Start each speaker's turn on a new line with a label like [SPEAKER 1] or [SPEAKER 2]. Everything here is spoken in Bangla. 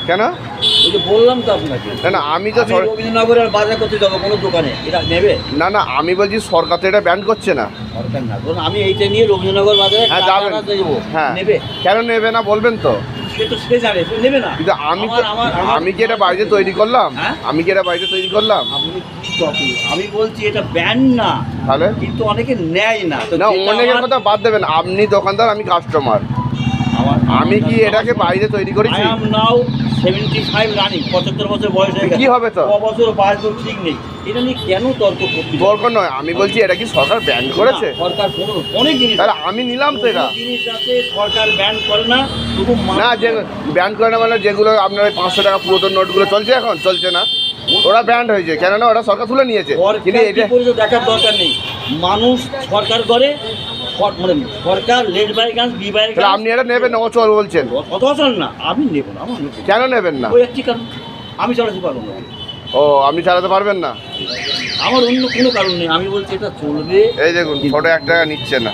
[SPEAKER 1] কেন?
[SPEAKER 2] ওই যে বললাম তো আপনাকে।
[SPEAKER 1] না আমি তো
[SPEAKER 2] রবীন্দ্রনগরে আর বাজার করতে যাবো কোনো দোকানে, এটা নেবে?
[SPEAKER 1] না আমি বলছি সরকার তো এটা ব্যান করছে না।
[SPEAKER 2] সরকার না, ধরুন আমি এইটা নিয়ে রবীন্দ্রনগর বাজারে
[SPEAKER 1] যাবেন, হ্যাঁ নেবে। কেন নেবে না বলবেন তো?
[SPEAKER 2] সে তো সে জানে, সে নেবে না।
[SPEAKER 1] কিন্তু আমি কি এটা বাড়িতে তৈরি করলাম? আমি কি এটা বাড়িতে তৈরি করলাম?
[SPEAKER 2] আমি বলছি এটা ব্যান না,
[SPEAKER 1] তাহলে
[SPEAKER 2] কিন্তু অনেকে নেয় না।
[SPEAKER 1] না অনেকের কথা বাদ দেবেন, আপনি দোকানদার, আমি কাস্টমার। আমি কি এটাকে বাইরে তৈরি করেছি?
[SPEAKER 2] আই এম নাও 75 রানিং, 75 বছর বয়স হয়ে গেছে।
[SPEAKER 1] কি হবে তো?
[SPEAKER 2] বছর বাঁচবো ঠিক নেই, এটা নিয়ে কেন তর্ক করতে?
[SPEAKER 1] তর্ক নয়, আমি বলছি এটা কি সরকার ব্যান করেছে?
[SPEAKER 2] সরকার কোনো অনেক জিনিস,
[SPEAKER 1] তাহলে আমি নিলাম তো এটা।
[SPEAKER 2] জিনিস আছে সরকার ব্যান করে না, তবু
[SPEAKER 1] না যে ব্যান করে না মানে যেগুলো আপনার ওই 500 টাকা পুরাতন নোটগুলো চলছে, এখন চলছে না, ওরা ব্যান্ড হয়েছে। কেননা ওরা সরকার তুলে নিয়েছে। কিন্তু এটা
[SPEAKER 2] দেখার দরকার নেই, মানুষ সরকার করে, মানে সরকার let bygones be bygones.
[SPEAKER 1] আপনি এটা নেবেন না, অচল বলছেন?
[SPEAKER 2] অচল না, আমি নেব না। আমার
[SPEAKER 1] কেন নেবেন না?
[SPEAKER 2] ওই একটি কারণ, আমি চালাতে পারবো না।
[SPEAKER 1] ও আপনি চালাতে পারবেন না?
[SPEAKER 2] আমার অন্য কোনো কারণ নেই, আমি বলছি এটা চলবে।
[SPEAKER 1] এই দেখুন ফটো 1 টাকা নিচ্ছে না।